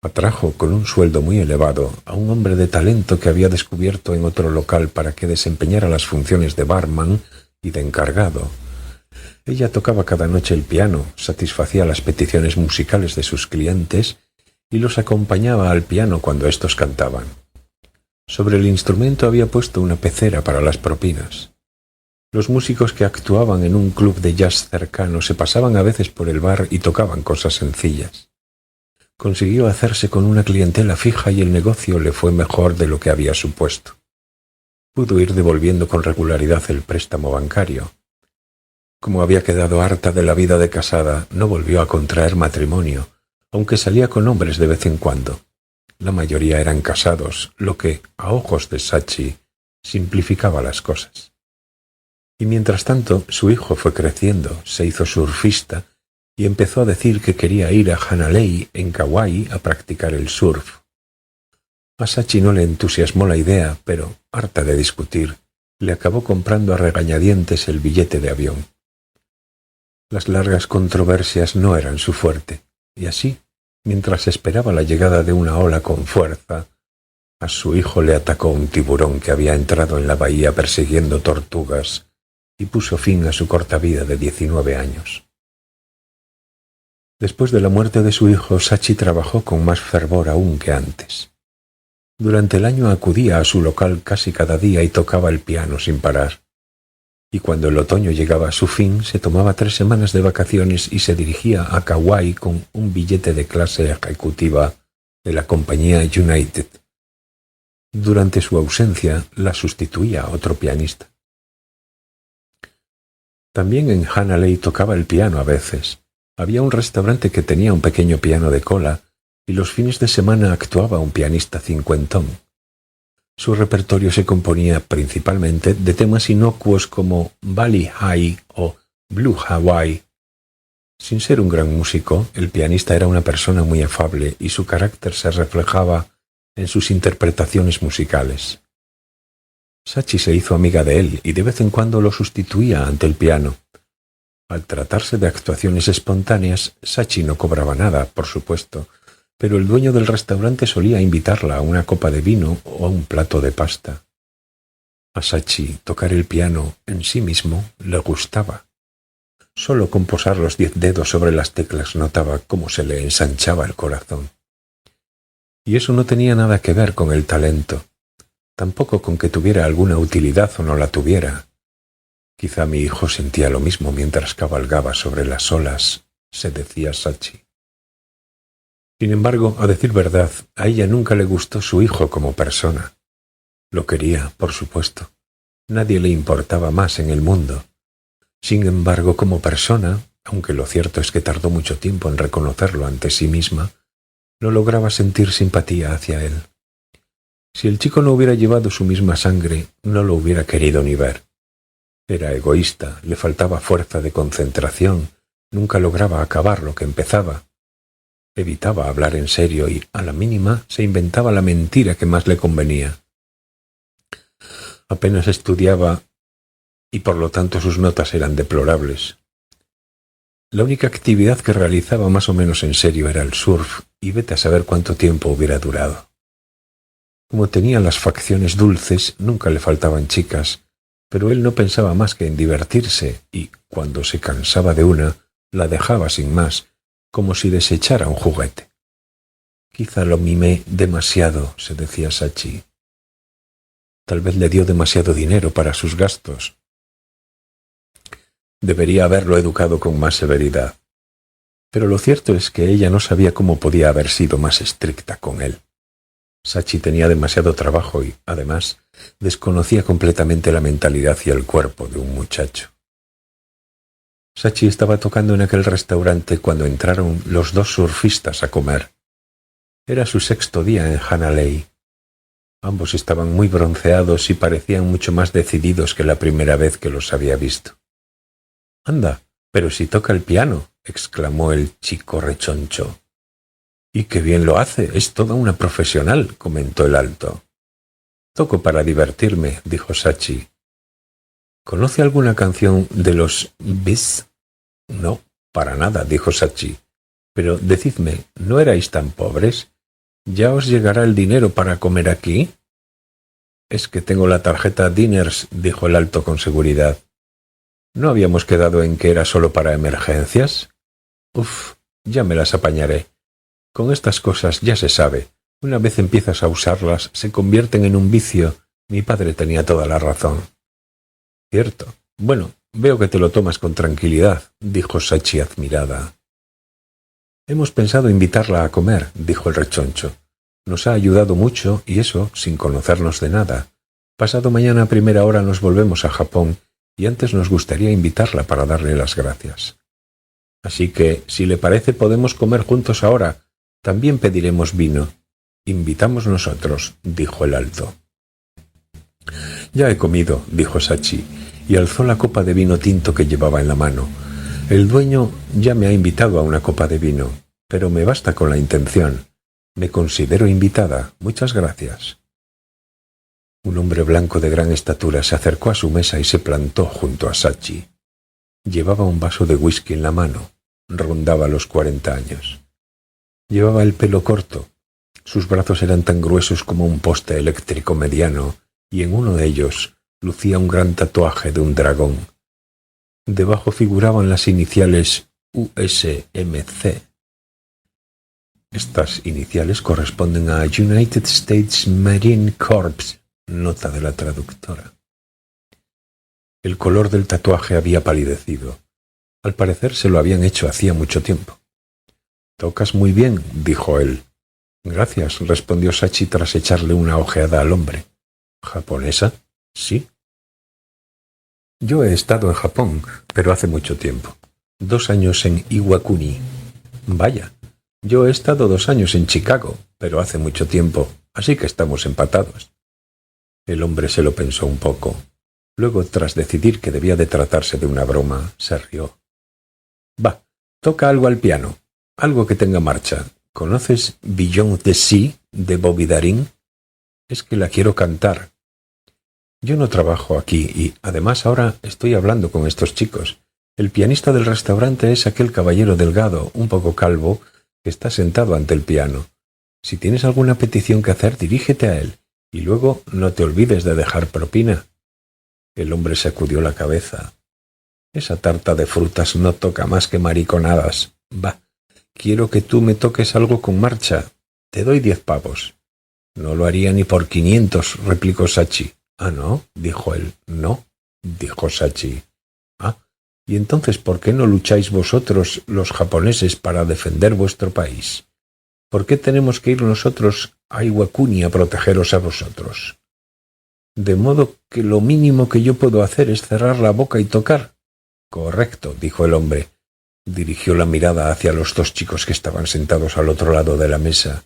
Atrajo con un sueldo muy elevado a un hombre de talento que había descubierto en otro local para que desempeñara las funciones de barman y de encargado. Ella tocaba cada noche el piano, satisfacía las peticiones musicales de sus clientes y los acompañaba al piano cuando éstos cantaban. Sobre el instrumento había puesto una pecera para las propinas. Los músicos que actuaban en un club de jazz cercano se pasaban a veces por el bar y tocaban cosas sencillas. Consiguió hacerse con una clientela fija y el negocio le fue mejor de lo que había supuesto. Pudo ir devolviendo con regularidad el préstamo bancario. Como había quedado harta de la vida de casada, no volvió a contraer matrimonio, aunque salía con hombres de vez en cuando. La mayoría eran casados, lo que, a ojos de Sachi, simplificaba las cosas. Y mientras tanto, su hijo fue creciendo, se hizo surfista y empezó a decir que quería ir a Hanalei, en Kauai, a practicar el surf. A Sachi no le entusiasmó la idea, pero, harta de discutir, le acabó comprando a regañadientes el billete de avión. Las largas controversias no eran su fuerte, y así, mientras esperaba la llegada de una ola con fuerza, a su hijo le atacó un tiburón que había entrado en la bahía persiguiendo tortugas y puso fin a su corta vida de 19 años. Después de la muerte de su hijo, Sachi trabajó con más fervor aún que antes. Durante el año acudía a su local casi cada día y tocaba el piano sin parar. Y cuando el otoño llegaba a su fin, se tomaba 3 semanas de vacaciones y se dirigía a Kauai con un billete de clase ejecutiva de la compañía United. Durante su ausencia, la sustituía otro pianista. También en Hanalei tocaba el piano a veces. Había un restaurante que tenía un pequeño piano de cola y los fines de semana actuaba un pianista cincuentón. Su repertorio se componía principalmente de temas inocuos como Bali High o Blue Hawaii. Sin ser un gran músico, el pianista era una persona muy afable y su carácter se reflejaba en sus interpretaciones musicales. Sachi se hizo amiga de él y de vez en cuando lo sustituía ante el piano. Al tratarse de actuaciones espontáneas, Sachi no cobraba nada, por supuesto, pero el dueño del restaurante solía invitarla a una copa de vino o a un plato de pasta. A Sachi tocar el piano en sí mismo le gustaba. Solo con posar los 10 dedos sobre las teclas notaba cómo se le ensanchaba el corazón. Y eso no tenía nada que ver con el talento, tampoco con que tuviera alguna utilidad o no la tuviera. Quizá mi hijo sentía lo mismo mientras cabalgaba sobre las olas, se decía Sachi. Sin embargo, a decir verdad, a ella nunca le gustó su hijo como persona. Lo quería, por supuesto. Nadie le importaba más en el mundo. Sin embargo, como persona, aunque lo cierto es que tardó mucho tiempo en reconocerlo ante sí misma, no lograba sentir simpatía hacia él. Si el chico no hubiera llevado su misma sangre, no lo hubiera querido ni ver. Era egoísta, le faltaba fuerza de concentración, nunca lograba acabar lo que empezaba. Evitaba hablar en serio y, a la mínima, se inventaba la mentira que más le convenía. Apenas estudiaba y por lo tanto sus notas eran deplorables. La única actividad que realizaba más o menos en serio era el surf, y vete a saber cuánto tiempo hubiera durado. Como tenía las facciones dulces, nunca le faltaban chicas, pero él no pensaba más que en divertirse y, cuando se cansaba de una, la dejaba sin más, como si desechara un juguete. Quizá lo mimé demasiado, se decía Sachi. Tal vez le dio demasiado dinero para sus gastos. Debería haberlo educado con más severidad. Pero lo cierto es que ella no sabía cómo podía haber sido más estricta con él. Sachi tenía demasiado trabajo y, además, desconocía completamente la mentalidad y el cuerpo de un muchacho. Sachi estaba tocando en aquel restaurante cuando entraron los 2 surfistas a comer. Era su 6º día en Hanalei. Ambos estaban muy bronceados y parecían mucho más decididos que la primera vez que los había visto. «Anda, pero si toca el piano», exclamó el chico rechoncho. «Y qué bien lo hace, es toda una profesional», comentó el alto. «Toco para divertirme», dijo Sachi. «¿Conoce alguna canción de los Bees?» «No, para nada», dijo Sachi. «Pero decidme, ¿no erais tan pobres? ¿Ya os llegará el dinero para comer aquí?» «Es que tengo la tarjeta Diners», dijo el alto con seguridad. ¿No habíamos quedado en que era solo para emergencias? Uf, ya me las apañaré. Con estas cosas ya se sabe. Una vez empiezas a usarlas, se convierten en un vicio. Mi padre tenía toda la razón. Cierto. Bueno, veo que te lo tomas con tranquilidad, dijo Sachi admirada. Hemos pensado invitarla a comer, dijo el rechoncho. Nos ha ayudado mucho y eso sin conocernos de nada. Pasado mañana a primera hora nos volvemos a Japón y antes nos gustaría invitarla para darle las gracias. Así que, si le parece, podemos comer juntos ahora. También pediremos vino. Invitamos nosotros, dijo el alto. Ya he comido, dijo Sachi, y alzó la copa de vino tinto que llevaba en la mano. El dueño ya me ha invitado a una copa de vino, pero me basta con la intención. Me considero invitada. Muchas gracias. Un hombre blanco de gran estatura se acercó a su mesa y se plantó junto a Sachi. Llevaba un vaso de whisky en la mano. Rondaba los 40 años. Llevaba el pelo corto. Sus brazos eran tan gruesos como un poste eléctrico mediano, y en uno de ellos lucía un gran tatuaje de un dragón. Debajo figuraban las iniciales USMC. Estas iniciales corresponden a United States Marine Corps, nota de la traductora. El color del tatuaje había palidecido. Al parecer se lo habían hecho hacía mucho tiempo. «Tocas muy bien», dijo él. «Gracias», respondió Sachi tras echarle una ojeada al hombre. «¿Japonesa?» «Sí». «Yo he estado en Japón, pero hace mucho tiempo. 2 años en Iwakuni». «Vaya, yo he estado 2 años en Chicago, pero hace mucho tiempo, así que estamos empatados». El hombre se lo pensó un poco. Luego, tras decidir que debía de tratarse de una broma, se rió. «Va, toca algo al piano, algo que tenga marcha. ¿Conoces Beyond the Sea de Bobby Darin? Es que la quiero cantar. Yo no trabajo aquí y, además, ahora estoy hablando con estos chicos. El pianista del restaurante es aquel caballero delgado, un poco calvo, que está sentado ante el piano. Si tienes alguna petición que hacer, dirígete a él, y luego no te olvides de dejar propina». El hombre sacudió la cabeza. «Esa tarta de frutas no toca más que mariconadas. Va, quiero que tú me toques algo con marcha. Te doy 10 pavos». «No lo haría ni por 500», replicó Sachi. «¿Ah, no?», dijo él. «No», dijo Sachi. «Ah, ¿y entonces por qué no lucháis vosotros, los japoneses, para defender vuestro país? ¿Por qué tenemos que ir nosotros a Iwakuni a protegeros a vosotros?» «De modo que lo mínimo que yo puedo hacer es cerrar la boca y tocar». «Correcto», dijo el hombre. Dirigió la mirada hacia los 2 chicos que estaban sentados al otro lado de la mesa.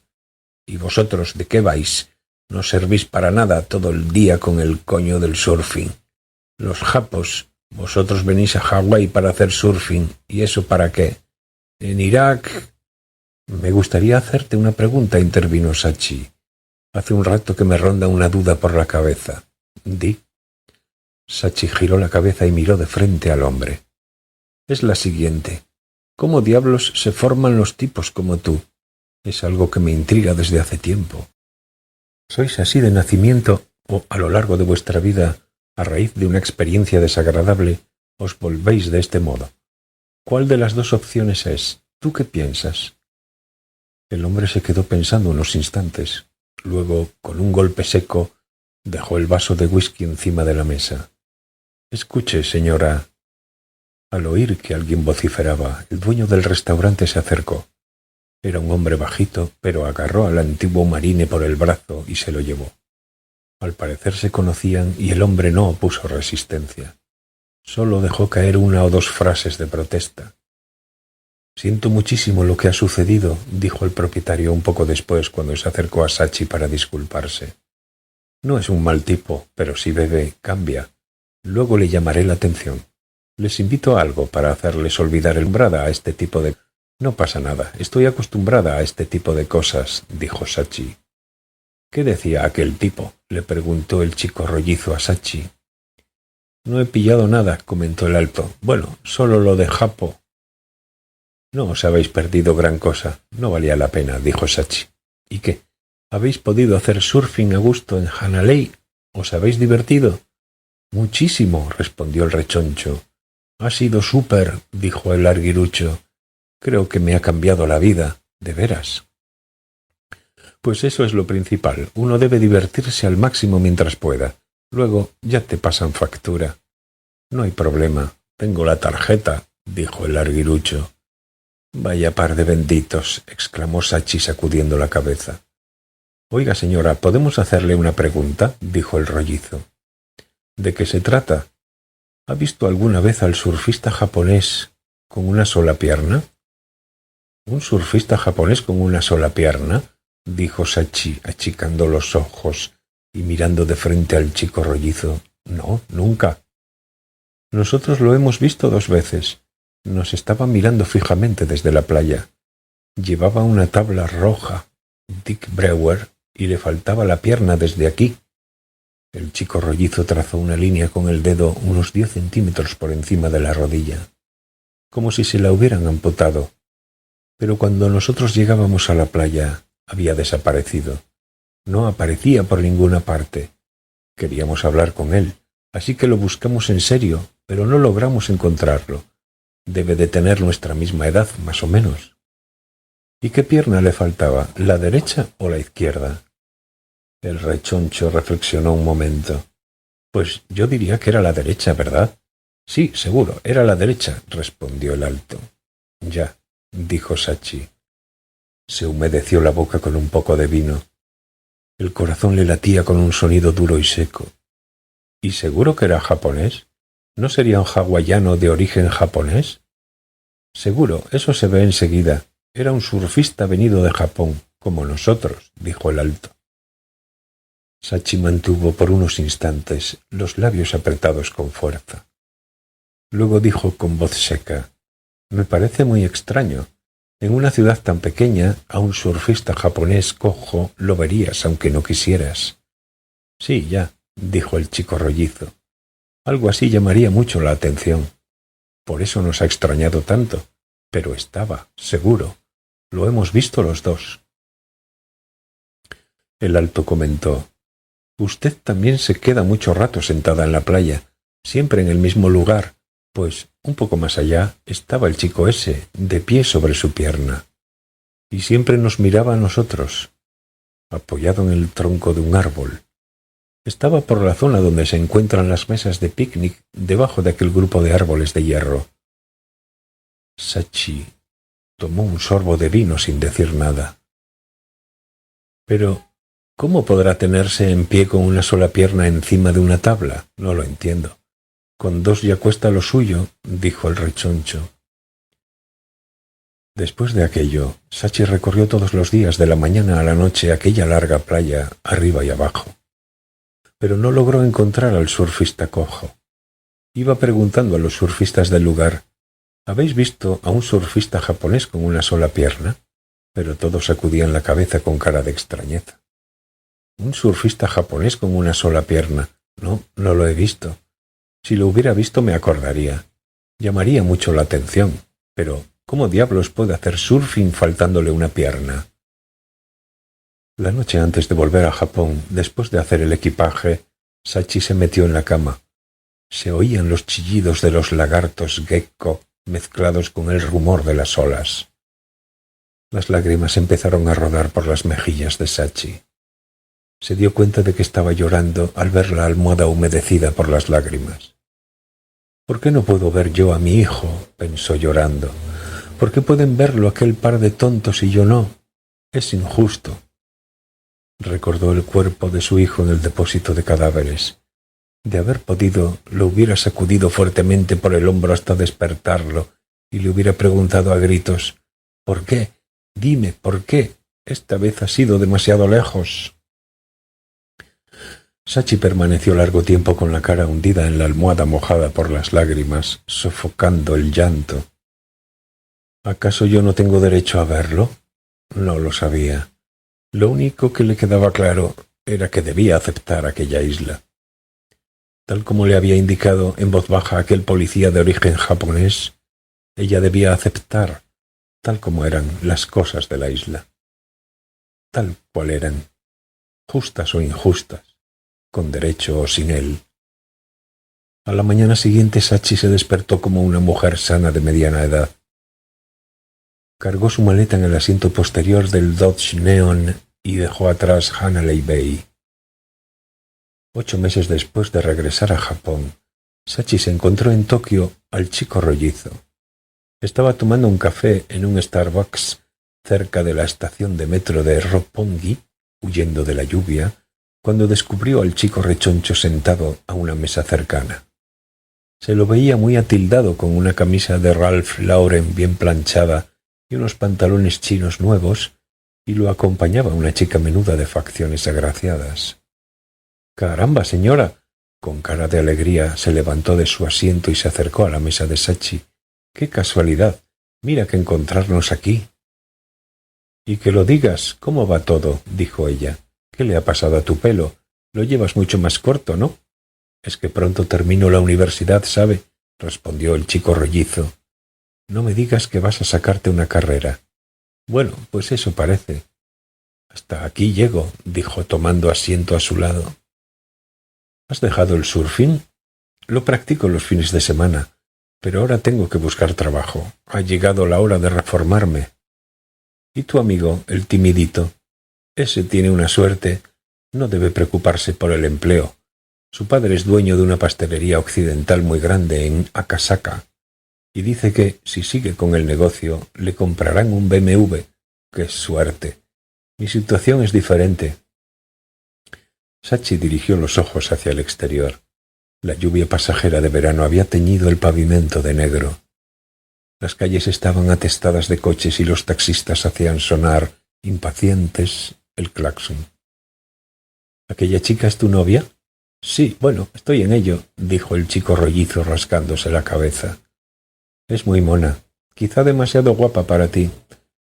«¿Y vosotros de qué vais? No servís para nada todo el día con el coño del surfing. Los japos, vosotros venís a Hawái para hacer surfing, ¿y eso para qué? En Irak...» «Me gustaría hacerte una pregunta», intervino Sachi. «Hace un rato que me ronda una duda por la cabeza». «Di». Sachi giró la cabeza y miró de frente al hombre. «Es la siguiente. ¿Cómo diablos se forman los tipos como tú? Es algo que me intriga desde hace tiempo. ¿Sois así de nacimiento o, a lo largo de vuestra vida, a raíz de una experiencia desagradable, os volvéis de este modo? ¿Cuál de las 2 opciones es? ¿Tú qué piensas?» El hombre se quedó pensando unos instantes. Luego, con un golpe seco, dejó el vaso de whisky encima de la mesa. «Escuche, señora». Al oír que alguien vociferaba, el dueño del restaurante se acercó. Era un hombre bajito, pero agarró al antiguo marine por el brazo y se lo llevó. Al parecer se conocían y el hombre no opuso resistencia. Solo dejó caer 1 o 2 frases de protesta. «Siento muchísimo lo que ha sucedido», dijo el propietario un poco después cuando se acercó a Sachi para disculparse. «No es un mal tipo, pero si bebe, cambia. Luego le llamaré la atención. Les invito a algo para hacerles olvidar el brada a este tipo de...» «No pasa nada, estoy acostumbrada a este tipo de cosas», dijo Sachi. «¿Qué decía aquel tipo?», le preguntó el chico rollizo a Sachi. «No he pillado nada», comentó el alto. «Bueno, solo lo de Japo». «No os habéis perdido gran cosa, no valía la pena», dijo Sachi. «¿Y qué? ¿Habéis podido hacer surfing a gusto en Hanalei? ¿Os habéis divertido?» «Muchísimo», respondió el rechoncho. «Ha sido súper», dijo el larguirucho. «Creo que me ha cambiado la vida, de veras». «Pues eso es lo principal. Uno debe divertirse al máximo mientras pueda. Luego ya te pasan factura». «No hay problema. Tengo la tarjeta», dijo el larguirucho. «Vaya par de benditos», exclamó Sachi sacudiendo la cabeza. «Oiga, señora, ¿podemos hacerle una pregunta?», dijo el rollizo. «¿De qué se trata? ¿Ha visto alguna vez al surfista japonés con una sola pierna?» «¿Un surfista japonés con una sola pierna?», dijo Sachi, achicando los ojos. y mirando de frente al chico rollizo. No, nunca. Nosotros lo hemos visto 2 veces. Nos estaba mirando fijamente desde la playa. Llevaba una tabla roja, Dick Brewer, y le faltaba la pierna desde aquí. El chico rollizo trazó una línea con el dedo unos 10 centímetros por encima de la rodilla, como si se la hubieran amputado. Pero cuando nosotros llegábamos a la playa, había desaparecido. No aparecía por ninguna parte. Queríamos hablar con él, así que lo buscamos en serio, pero no logramos encontrarlo. Debe de tener nuestra misma edad, más o menos. ¿Y qué pierna le faltaba, la derecha o la izquierda? El rechoncho reflexionó un momento. Pues yo diría que era la derecha, ¿verdad? Sí, seguro, era la derecha, respondió el alto. Ya, dijo Sachi. Se humedeció la boca con un poco de vino. El corazón le latía con un sonido duro y seco. ¿Y seguro que era japonés? ¿No sería un hawaiano de origen japonés? Seguro, eso se ve enseguida. Era un surfista venido de Japón, como nosotros, dijo el alto. Sachi mantuvo por unos instantes los labios apretados con fuerza. Luego dijo con voz seca: «Me parece muy extraño. En una ciudad tan pequeña, a un surfista japonés cojo lo verías aunque no quisieras». «Sí, ya», dijo el chico rollizo. «Algo así llamaría mucho la atención. Por eso nos ha extrañado tanto. Pero estaba, seguro. Lo hemos visto los dos». El alto comentó: «Usted también se queda mucho rato sentada en la playa, siempre en el mismo lugar, pues un poco más allá estaba el chico ese, de pie sobre su pierna. Y siempre nos miraba a nosotros, apoyado en el tronco de un árbol. Estaba por la zona donde se encuentran las mesas de picnic, debajo de aquel grupo de árboles de hierro». Sachi tomó un sorbo de vino sin decir nada. «Pero ¿cómo podrá tenerse en pie con una sola pierna encima de una tabla? No lo entiendo. Con 2 ya cuesta lo suyo», dijo el rechoncho. Después de aquello, Sachi recorrió todos los días de la mañana a la noche aquella larga playa, arriba y abajo. Pero no logró encontrar al surfista cojo. Iba preguntando a los surfistas del lugar: «¿Habéis visto a un surfista japonés con una sola pierna?». Pero todos sacudían la cabeza con cara de extrañeza. «¿Un surfista japonés con una sola pierna? No, no lo he visto. Si lo hubiera visto me acordaría. Llamaría mucho la atención. Pero ¿cómo diablos puede hacer surfing faltándole una pierna?». La noche antes de volver a Japón, después de hacer el equipaje, Sachi se metió en la cama. Se oían los chillidos de los lagartos gecko mezclados con el rumor de las olas. Las lágrimas empezaron a rodar por las mejillas de Sachi. Se dio cuenta de que estaba llorando al ver la almohada humedecida por las lágrimas. «¿Por qué no puedo ver yo a mi hijo?», pensó llorando. «¿Por qué pueden verlo aquel par de tontos y yo no? Es injusto». Recordó el cuerpo de su hijo en el depósito de cadáveres. De haber podido, lo hubiera sacudido fuertemente por el hombro hasta despertarlo y le hubiera preguntado a gritos: «¿Por qué? Dime, ¿por qué? Esta vez has ido demasiado lejos». Sachi permaneció largo tiempo con la cara hundida en la almohada mojada por las lágrimas, sofocando el llanto. ¿Acaso yo no tengo derecho a verlo? No lo sabía. Lo único que le quedaba claro era que debía aceptar aquella isla. Tal como le había indicado en voz baja aquel policía de origen japonés, ella debía aceptar tal como eran las cosas de la isla. Tal cual eran, justas o injustas, con derecho o sin él. A la mañana siguiente Sachi se despertó como una mujer sana de mediana edad. Cargó su maleta en el asiento posterior del Dodge Neon y dejó atrás Hanalei Bay. 8 meses después de regresar a Japón, Sachi se encontró en Tokio al chico rollizo. Estaba tomando un café en un Starbucks cerca de la estación de metro de Roppongi, huyendo de la lluvia, cuando descubrió al chico rechoncho sentado a una mesa cercana. Se lo veía muy atildado con una camisa de Ralph Lauren bien planchada y unos pantalones chinos nuevos, y lo acompañaba una chica menuda de facciones agraciadas. Caramba, señora. Con cara de alegría se levantó de su asiento y se acercó a la mesa de Sachi. ¡Qué casualidad! Mira que encontrarnos aquí. Y que lo digas, ¿cómo va todo? Dijo ella. ¿Qué le ha pasado a tu pelo? Lo llevas mucho más corto, ¿no? Es que pronto termino la universidad, ¿sabe? Respondió el chico rollizo. No me digas que vas a sacarte una carrera. Bueno, pues eso parece. Hasta aquí llego, dijo tomando asiento a su lado. ¿Has dejado el surfing? Lo practico los fines de semana, pero ahora tengo que buscar trabajo. Ha llegado la hora de reformarme. ¿Y tu amigo, el timidito? Ese tiene una suerte. No debe preocuparse por el empleo. Su padre es dueño de una pastelería occidental muy grande en Akasaka, y dice que, si sigue con el negocio, le comprarán un BMW. ¡Qué suerte! Mi situación es diferente. Sachi dirigió los ojos hacia el exterior. La lluvia pasajera de verano había teñido el pavimento de negro. Las calles estaban atestadas de coches y los taxistas hacían sonar, impacientes, el claxon. ¿Aquella chica es tu novia? Sí, bueno, estoy en ello, dijo el chico rollizo rascándose la cabeza. Es muy mona, quizá demasiado guapa para ti.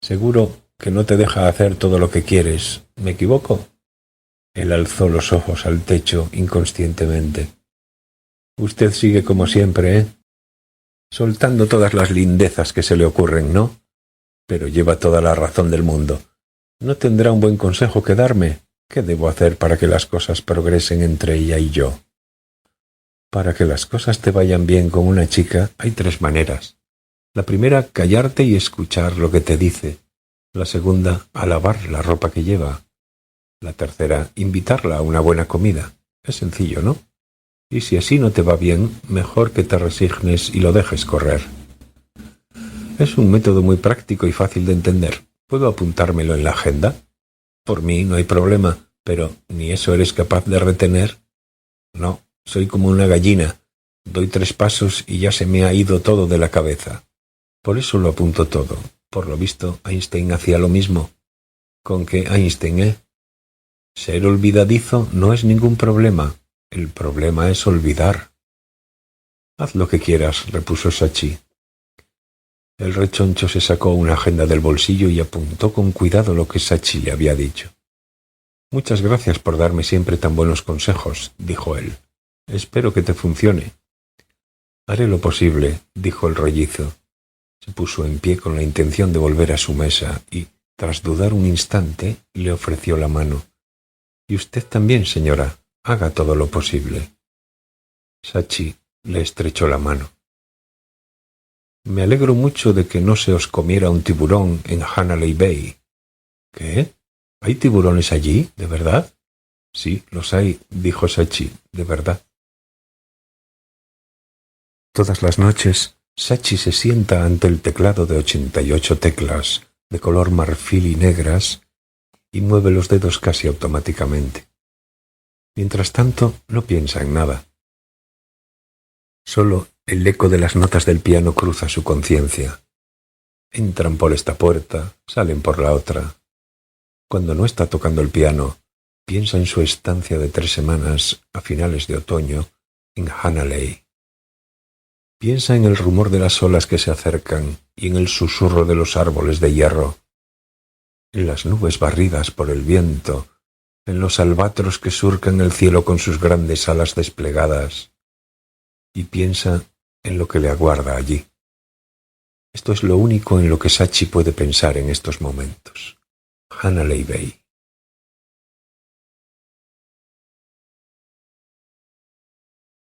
Seguro que no te deja hacer todo lo que quieres. ¿Me equivoco? Él alzó los ojos al techo inconscientemente. Usted sigue como siempre, ¿eh? Soltando todas las lindezas que se le ocurren, ¿no? Pero lleva toda la razón del mundo. ¿No tendrá un buen consejo que darme? ¿Qué debo hacer para que las cosas progresen entre ella y yo? Para que las cosas te vayan bien con una chica hay 3 maneras. La primera, callarte y escuchar lo que te dice. La segunda, alabar la ropa que lleva. La tercera, invitarla a una buena comida. Es sencillo, ¿no? Y si así no te va bien, mejor que te resignes y lo dejes correr. Es un método muy práctico y fácil de entender. ¿Puedo apuntármelo en la agenda? Por mí no hay problema, pero ¿ni eso eres capaz de retener? No, soy como una gallina. Doy 3 pasos y ya se me ha ido todo de la cabeza. Por eso lo apunto todo. Por lo visto, Einstein hacía lo mismo. ¿Con qué Einstein, Ser olvidadizo no es ningún problema. El problema es olvidar. Haz lo que quieras, repuso Sachi. El rechoncho se sacó una agenda del bolsillo y apuntó con cuidado lo que Sachi le había dicho. Muchas gracias por darme siempre tan buenos consejos, dijo él. Espero que te funcione. Haré lo posible, dijo el rollizo. Se puso en pie con la intención de volver a su mesa y, tras dudar un instante, le ofreció la mano. Y usted también, señora, haga todo lo posible. Sachi le estrechó la mano. Me alegro mucho de que no se os comiera un tiburón en Hanalei Bay. ¿Qué? ¿Hay tiburones allí, de verdad? Sí, los hay, dijo Sachi, de verdad. Todas las noches, Sachi se sienta ante el teclado de 88 teclas, de color marfil y negras, y mueve los dedos casi automáticamente. Mientras tanto, no piensa en nada. Solo el eco de las notas del piano cruza su conciencia. Entran por esta puerta, salen por la otra. Cuando no está tocando el piano, piensa en su estancia de 3 semanas a finales de otoño en Hanalei. Piensa en el rumor de las olas que se acercan y en el susurro de los árboles de hierro, en las nubes barridas por el viento, en los albatros que surcan el cielo con sus grandes alas desplegadas, y piensa en lo que le aguarda allí. Esto es lo único en lo que Sachi puede pensar en estos momentos. Hanalei Bay.